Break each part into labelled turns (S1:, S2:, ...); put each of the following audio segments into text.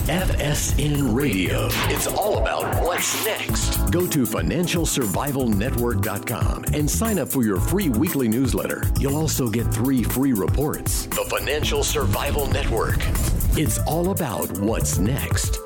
S1: FSN Radio. It's all about what's next. Go to financialsurvivalnetwork.com and sign up for your free weekly newsletter. You'll also get 3 free reports. The Financial Survival Network. It's all about what's next.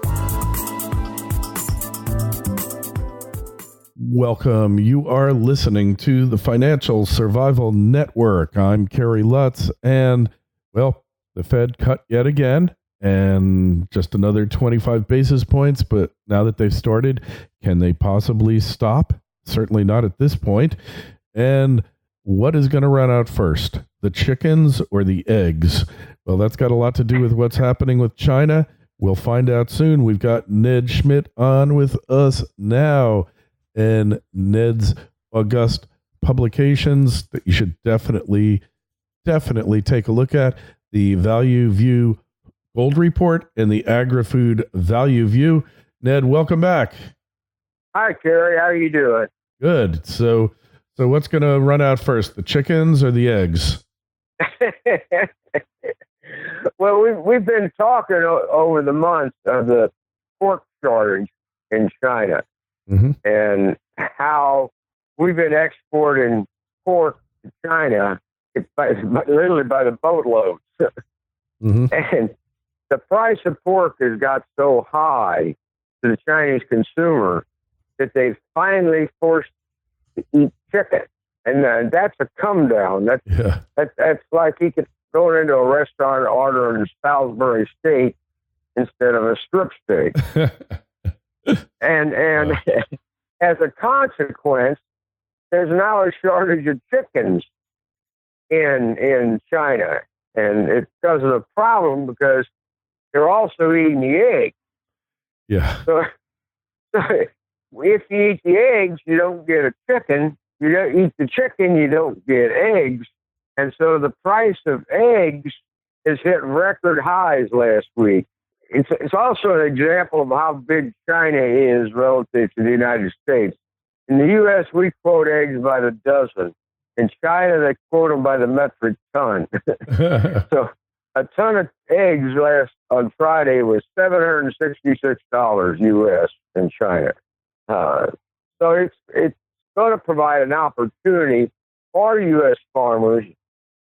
S2: Welcome. You are listening to the Financial Survival Network. I'm Kerry Lutz, and, well, the Fed cut yet again, and just another 25 basis points, but now that they've started, can they possibly stop? Certainly not at this point. And what is going to run out first, the chickens or the eggs? Well, that's got a lot to do with what's happening with China. We'll find out soon. We've got Ned Schmidt on with us now. And Ned's august publications that you should definitely take a look at: the Value View Gold Report and the Agri-Food Value View. Ned, welcome back.
S3: Hi, Kerry. How are you doing?
S2: Good. So what's going to run out first, the chickens or the eggs?
S3: Well, we've been talking over the months of the pork shortage in China.
S2: Mm-hmm.
S3: And how we've been exporting pork to China literally by the boatloads.
S2: Mm-hmm.
S3: And the price of pork has got so high to the Chinese consumer that they've finally forced to eat chicken. And that's a come down. That's like you could go into a restaurant ordering Salisbury steak instead of a strip steak. And as a consequence, there's now a shortage of chickens in China. And it's because of the problem, because they're also eating the eggs.
S2: Yeah.
S3: So if you eat the eggs, you don't get a chicken. You don't eat the chicken, you don't get eggs. And so the price of eggs has hit record highs last week. It's also an example of how big China is relative to the United States. In the U.S., we quote eggs by the dozen. In China, they quote them by the metric ton. So a ton of eggs on Friday was $766 U.S. in China. So it's going to provide an opportunity for U.S. farmers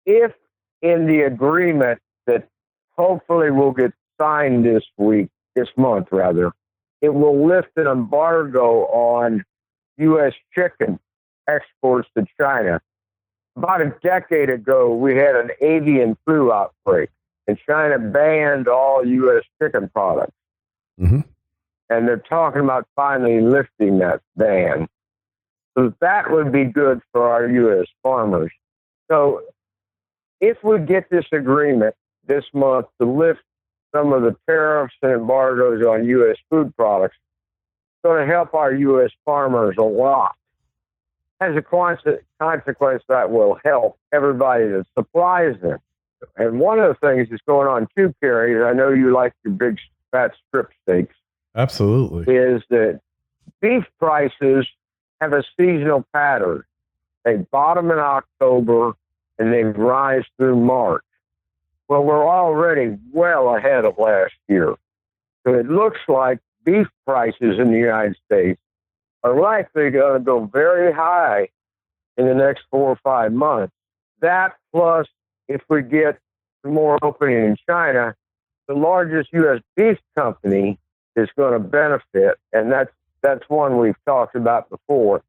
S3: if in the agreement that hopefully will get signed this month, it will lift an embargo on U.S. chicken exports to China. About a decade ago, we had an avian flu outbreak, and China banned all U.S. chicken products.
S2: Mm-hmm.
S3: And they're talking about finally lifting that ban. So that would be good for our U.S. farmers. So if we get this agreement this month to lift some of the tariffs and embargoes on U.S. food products, it's going to help our U.S. farmers a lot. As a consequence, that will help everybody that supplies them. And one of the things that's going on too, Kerry, I know you like your big fat strip steaks.
S2: Absolutely.
S3: Is that beef prices have a seasonal pattern. They bottom in October and they rise through March. Well, we're already well ahead of last year. So it looks like beef prices in the United States are likely going to go very high in the next 4 or 5 months. That plus, if we get some more opening in China, the largest U.S. beef company is going to benefit, and that's one we've talked about before,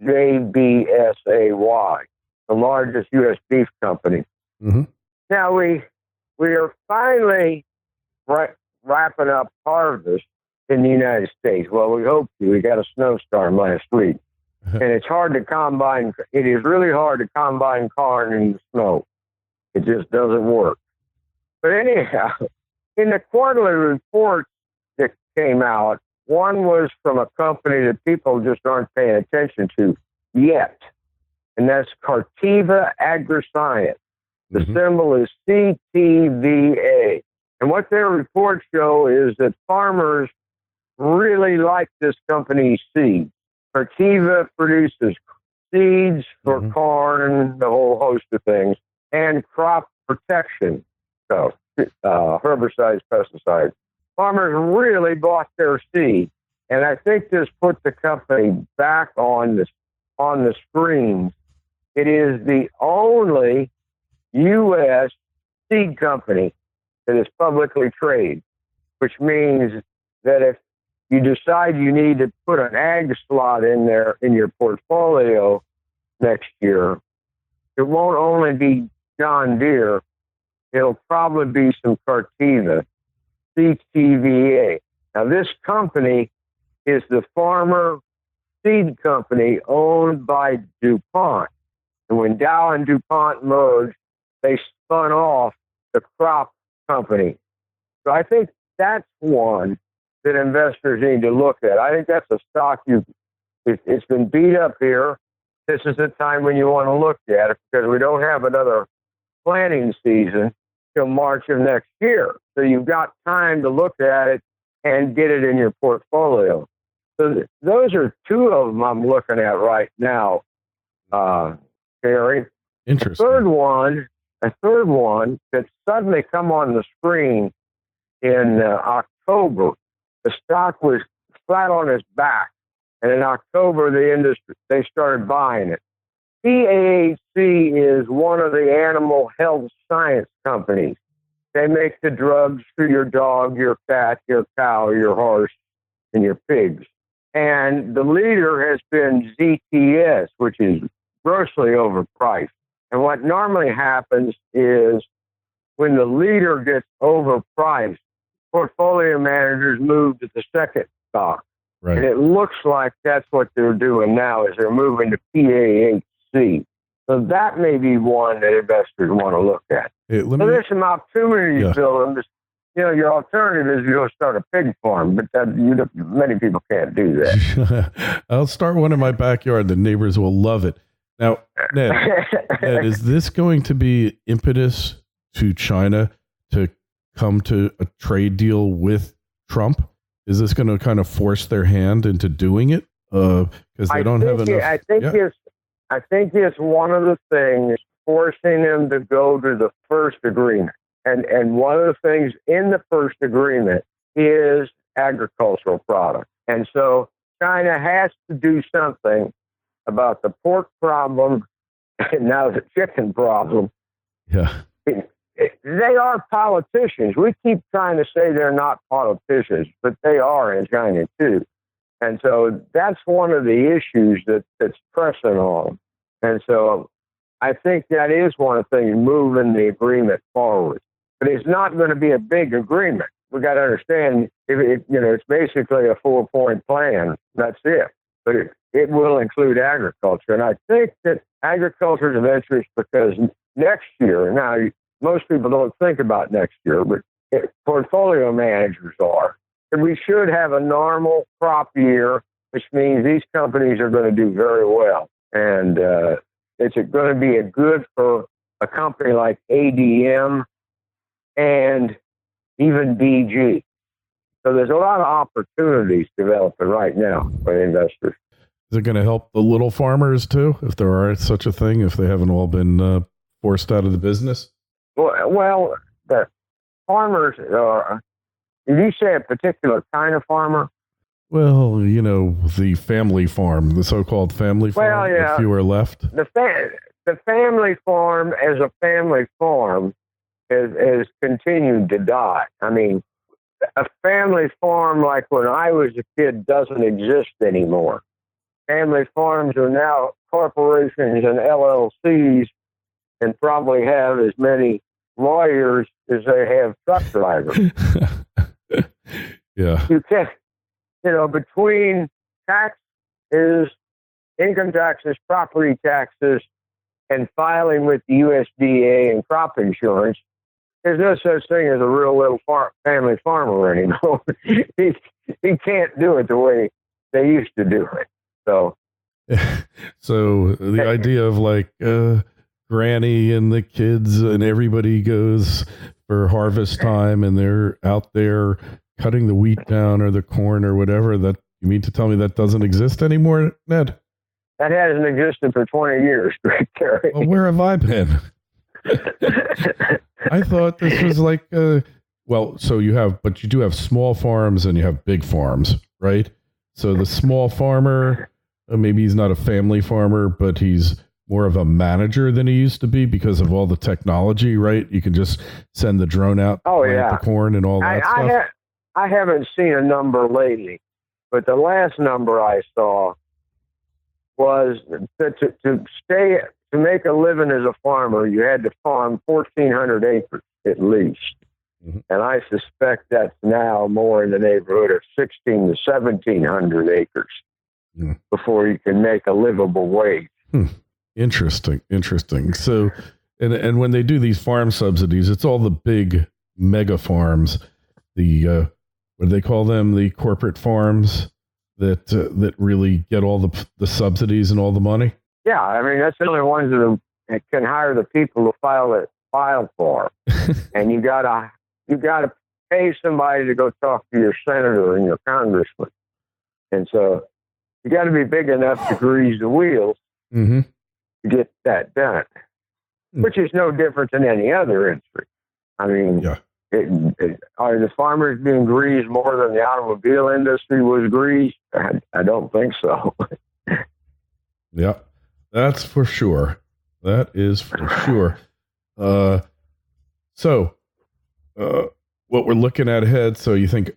S3: JBSAY, the largest U.S. beef company.
S2: Mm-hmm.
S3: Now, we are finally wrapping up harvest in the United States. Well, we hope to. We got a snowstorm last week. And it's hard to combine. It is really hard to combine corn in the snow. It just doesn't work. But anyhow, in the quarterly reports that came out, one was from a company that people just aren't paying attention to yet. And that's Corteva Agriscience. The symbol is CTVA. And what their reports show is that farmers really like this company's seeds. Corteva produces seeds for corn, the whole host of things, and crop protection, so herbicides, pesticides. farmers really bought their seed. And I think this put the company back on the screens. It is the only U.S. seed company that is publicly traded, which means that if you decide you need to put an ag slot in there in your portfolio next year, it won't only be John Deere, it'll probably be some Cartiva, CTVA. Now, this company is the farmer seed company owned by DuPont. And when Dow and DuPont merged, they spun off the crop company. So I think that's one that investors need to look at. I think that's a stock it's been beat up here. This is the time when you want to look at it because we don't have another planting season till March of next year. So you've got time to look at it and get it in your portfolio. So those are two of them I'm looking at right now, Gary.
S2: Interesting.
S3: A third one that suddenly come on the screen in October. The stock was flat on its back, and in October they started buying it. PAHC is one of the animal health science companies. They make the drugs for your dog, your cat, your cow, your horse, and your pigs. And the leader has been ZTS, which is grossly overpriced. And what normally happens is when the leader gets overpriced, portfolio managers move to the second stock.
S2: Right.
S3: And it looks like that's what they're doing now is they're moving to PAHC. So that may be one that investors want to look at.
S2: Hey,
S3: there's some opportunities, Bill. Your alternative is you go start a pig farm, but many people can't do that.
S2: I'll start one in my backyard. The neighbors will love it. Now, Ned, is this going to be impetus to China to come to a trade deal with Trump? Is this going to kind of force their hand into doing it? Because they don't have enough.
S3: I think it's one of the things forcing them to go to the first agreement. And one of the things in the first agreement is agricultural products. And so China has to do something about the pork problem and now the chicken problem.
S2: Yeah.
S3: They are politicians. We keep trying to say they're not politicians, but they are in China too. And so that's one of the issues that's pressing on. And so I think that is one of the things moving the agreement forward. But it's not going to be a big agreement. We got to understand, it's basically a 4-point plan. That's it. But it will include agriculture. And I think that agriculture is of interest because next year, now most people don't think about next year, but portfolio managers are. And we should have a normal crop year, which means these companies are going to do very well. And it's going to be good for a company like ADM and even DG. So there's a lot of opportunities developing right now for investors.
S2: Is it going to help the little farmers too, if there are such a thing, if they haven't all been forced out of the business?
S3: Well, the farmers are. Did you say a particular kind of farmer?
S2: Well, the family farm, the so-called family farm.
S3: Well, yeah.
S2: A few are left.
S3: The family farm as a family farm has continued to die. I mean, a family farm like when I was a kid doesn't exist anymore. Family farms are now corporations and LLCs and probably have as many lawyers as they have truck drivers.
S2: Yeah.
S3: You can't, between taxes, income taxes, property taxes, and filing with the USDA and crop insurance, there's no such thing as a real little family farmer anymore. he can't do it the way they used to do it.
S2: So the idea of like Granny and the kids and everybody goes for harvest time and they're out there cutting the wheat down or the corn or whatever, that you mean to tell me that doesn't exist anymore, Ned?
S3: That hasn't existed for 20 years, Gary.
S2: Well, where have I been? I thought this was like Well, so but you do have small farms and you have big farms, right? So the small farmer, maybe he's not a family farmer, but he's more of a manager than he used to be because of all the technology, right? You can just send the drone out, plant the corn and all that stuff.
S3: I haven't seen a number lately, but the last number I saw was that to make a living as a farmer, you had to farm 1,400 acres at least. Mm-hmm. And I suspect that's now more in the neighborhood of 1,600 to 1,700 acres before you can make a livable wage.
S2: Interesting. So, and when they do these farm subsidies, it's all the big mega farms, what do they call them? The corporate farms that really get all the subsidies and all the money.
S3: Yeah, I mean that's the only ones that can hire the people to file for, and you gotta pay somebody to go talk to your senator and your congressman, and so you got to be big enough to grease the wheels to get that done, which is no different than any other industry. I mean, are the farmers being greased more than the automobile industry was greased? I don't think so.
S2: Yeah, that's for sure. That is for sure. So what we're looking at ahead, so you think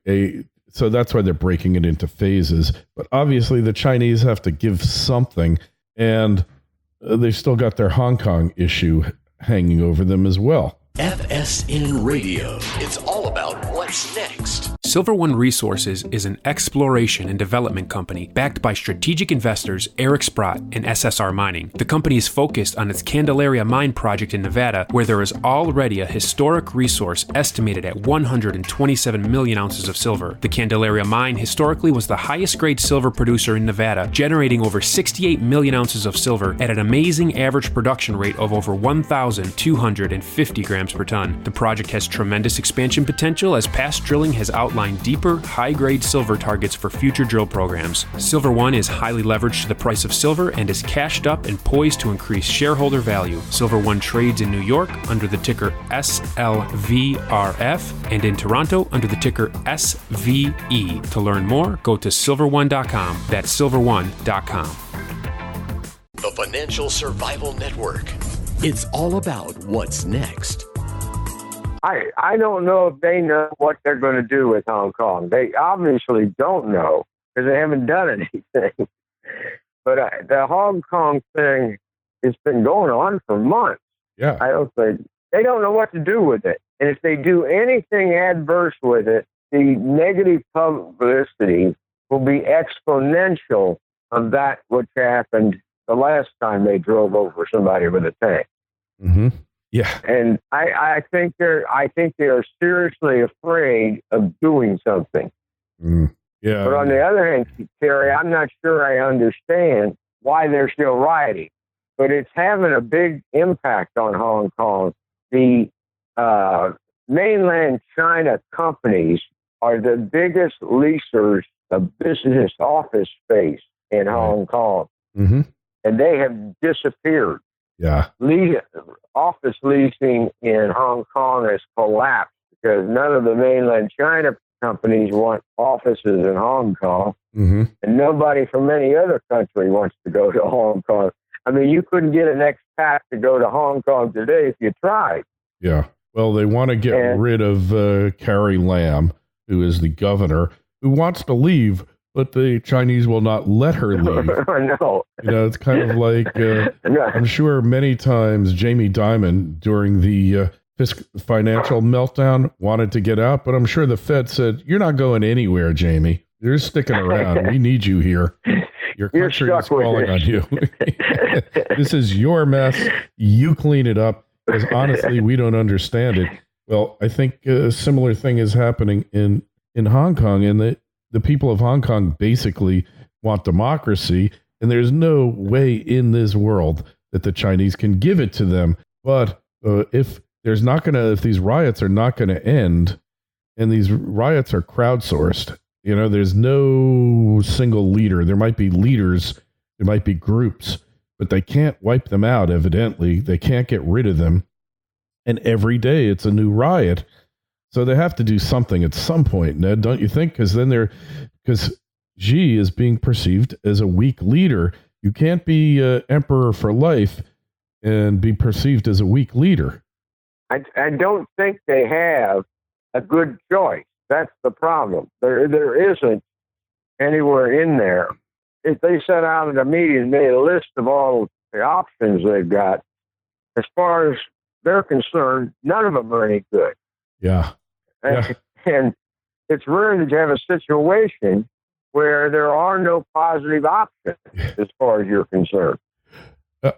S2: so that's why they're breaking it into phases. But obviously the Chinese have to give something, and they've still got their Hong Kong issue hanging over them as well.
S1: FSN Radio. It's all about what's next.
S4: Silver One Resources is an exploration and development company backed by strategic investors Eric Sprott and SSR Mining. The company is focused on its Candelaria mine project in Nevada, where there is already a historic resource estimated at 127 million ounces of silver. The Candelaria mine historically was the highest grade silver producer in Nevada, generating over 68 million ounces of silver at an amazing average production rate of over 1,250 grams per ton. The project has tremendous expansion potential as past drilling has outlined deeper, high-grade silver targets for future drill programs. Silver One is highly leveraged to the price of silver and is cashed up and poised to increase shareholder value. Silver One trades in New York under the ticker SLVRF and in Toronto under the ticker SVE. To learn more, go to silverone.com. That's silverone.com.
S1: The Financial Survival Network. It's all about what's next.
S3: I don't know if they know what they're going to do with Hong Kong. They obviously don't know because they haven't done anything. But the Hong Kong thing has been going on for months.
S2: Yeah.
S3: I don't think they don't know what to do with it. And if they do anything adverse with it, the negative publicity will be exponential of that which happened the last time they drove over somebody with a tank.
S2: Mm-hmm. Yeah,
S3: and I think they're seriously afraid of doing something.
S2: Yeah,
S3: but on the other hand, Terry, I'm not sure I understand why they're still rioting, but it's having a big impact on Hong Kong. The mainland China companies are the biggest leasers of business office space in Hong Kong, and they have disappeared.
S2: Yeah.
S3: Office leasing in Hong Kong has collapsed because none of the mainland China companies want offices in Hong Kong, and nobody from any other country wants to go to Hong Kong. I mean, you couldn't get an expat to go to Hong Kong today if you tried.
S2: Yeah. Well, they want to get rid of Carrie Lam, who is the governor, who wants to leave, but the Chinese will not let her leave.
S3: No.
S2: You know, it's kind of like, I'm sure many times Jamie Dimon during the financial meltdown wanted to get out, but I'm sure the Fed said, "You're not going anywhere, Jamie. You're sticking around. We need you here. Your country is calling on you. This is your mess. You clean it up, because honestly, we don't understand it." Well, I think a similar thing is happening in Hong Kong, and the people of Hong Kong basically want democracy, and there's no way in this world that the Chinese can give it to them. But if these riots are not going to end, and these riots are crowdsourced, you know, there's no single leader. There might be leaders, there might be groups, but they can't wipe them out, evidently. They can't get rid of them. And every day it's a new riot. So they have to do something at some point, Ned, don't you think? Because Xi is being perceived as a weak leader. You can't be emperor for life and be perceived as a weak leader.
S3: I don't think they have a good choice. That's the problem. There isn't anywhere in there. If they set out at a meeting and made a list of all the options they've got, as far as they're concerned, none of them are any good.
S2: Yeah.
S3: And it's rare that you have a situation where there are no positive options as far as you're concerned.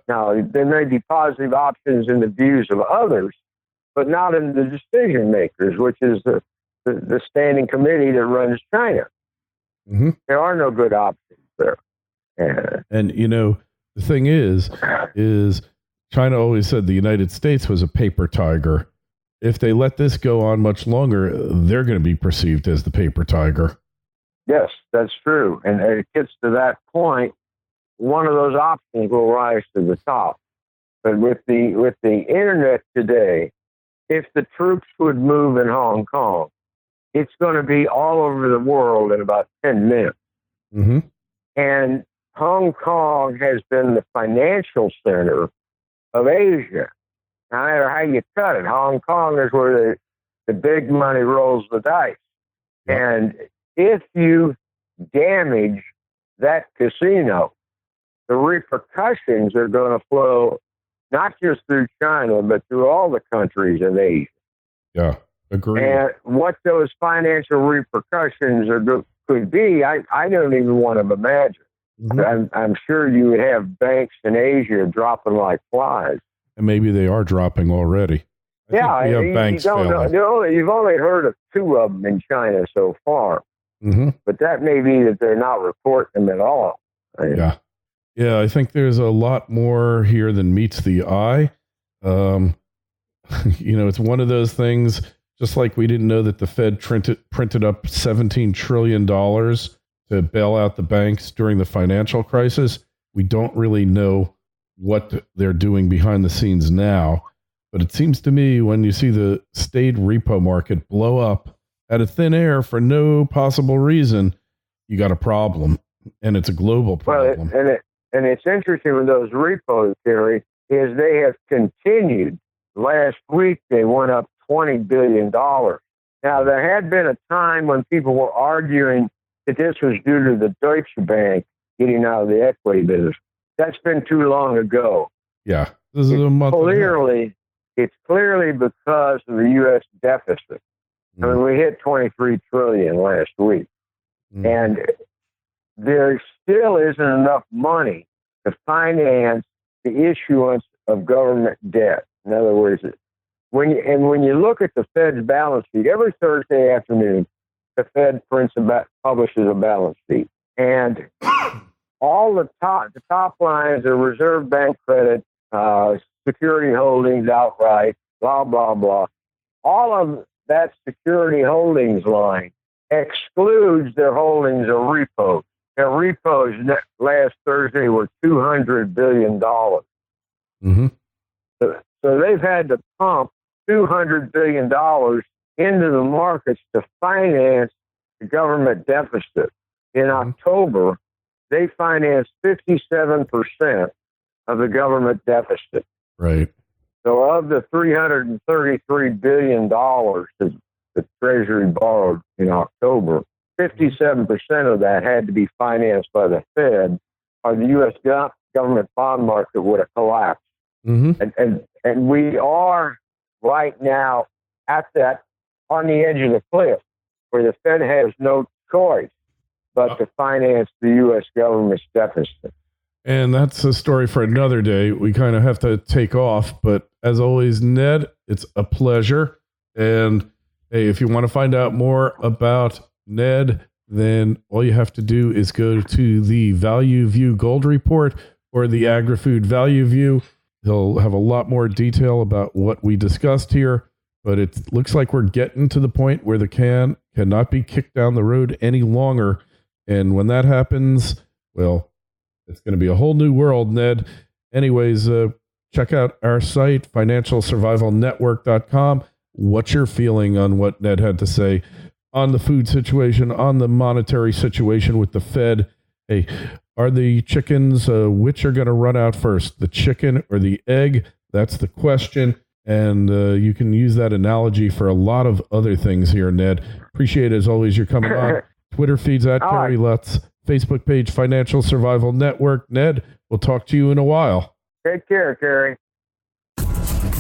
S3: Now, there may be positive options in the views of others, but not in the decision makers, which is the standing committee that runs China.
S2: Mm-hmm.
S3: There are no good options there.
S2: And, the thing is China always said the United States was a paper tiger. If they let this go on much longer, they're going to be perceived as the paper tiger.
S3: Yes, that's true. And it gets to that point, one of those options will rise to the top. But with the internet today, if the troops would move in Hong Kong, it's going to be all over the world in about 10 minutes.
S2: Mm-hmm.
S3: And Hong Kong has been the financial center of Asia. No matter how you cut it, Hong Kong is where the big money rolls the dice. Yep. And if you damage that casino, the repercussions are going to flow not just through China, but through all the countries in Asia.
S2: Yeah, agree.
S3: And what those financial repercussions could be, I don't even want to imagine. Mm-hmm. I'm sure you would have banks in Asia dropping like flies.
S2: And maybe they are dropping already.
S3: You don't know. You've only heard of 2 of them in China so far.
S2: Mm-hmm.
S3: But that may be that they're not reporting them at all.
S2: Yeah, I think there's a lot more here than meets the eye. It's one of those things, just like we didn't know that the Fed printed up $17 trillion to bail out the banks during the financial crisis. We don't really know what they're doing behind the scenes now. But it seems to me when you see the state repo market blow up out of thin air for no possible reason, you got a problem. And it's a global problem.
S3: Well, and it's interesting with those repos, Terry, is they have continued. Last week, they went up $20 billion. Now, there had been a time when people were arguing that this was due to the Deutsche Bank getting out of the equity business. That's been too long ago.
S2: Yeah. This is a month.
S3: It's clearly because of the U.S. deficit. I mean, we hit $23 trillion last week. And there still isn't enough money to finance the issuance of government debt. In other words, when you look at the Fed's balance sheet, every Thursday afternoon, the Fed publishes a balance sheet. And all the top lines are reserve bank credit, security holdings outright, blah, blah, blah. All of that security holdings line excludes their holdings of repos. Their repos last Thursday were $200 billion.
S2: Mm-hmm.
S3: So they've had to pump $200 billion into the markets to finance the government deficit. In October, they financed 57% of the government deficit.
S2: Right.
S3: So of the $333 billion that the Treasury borrowed in October, 57% of that had to be financed by the Fed, or the U.S. government bond market would have collapsed.
S2: Mm-hmm.
S3: And we are right now on the edge of the cliff, where the Fed has no choice but to finance the U.S. government's deficit.
S2: And that's a story for another day. We kind of have to take off. But as always, Ned, it's a pleasure. And hey, if you want to find out more about Ned, then all you have to do is go to the Value View Gold Report or the Agri-Food Value View. He'll have a lot more detail about what we discussed here. But it looks like we're getting to the point where the can cannot be kicked down the road any longer. And when that happens, well, it's going to be a whole new world, Ned. Anyways, check out our site, financialsurvivalnetwork.com. what's your feeling on what Ned had to say on the food situation, on the monetary situation with the Fed? Hey, are the chickens, which are going to run out first, the chicken or the egg? That's the question. And you can use that analogy for a lot of other things here, Ned. Appreciate it, as always, you're coming on. Twitter feeds at Kerry Lutz. Facebook page, Financial Survival Network. Ned, we'll talk to you in a while.
S3: Take care, Kerry.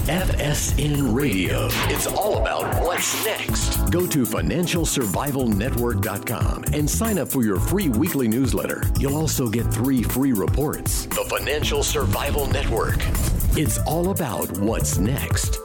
S1: FSN Radio. It's all about what's next. Go to financialsurvivalnetwork.com and sign up for your free weekly newsletter. You'll also get 3 free reports. The Financial Survival Network. It's all about what's next.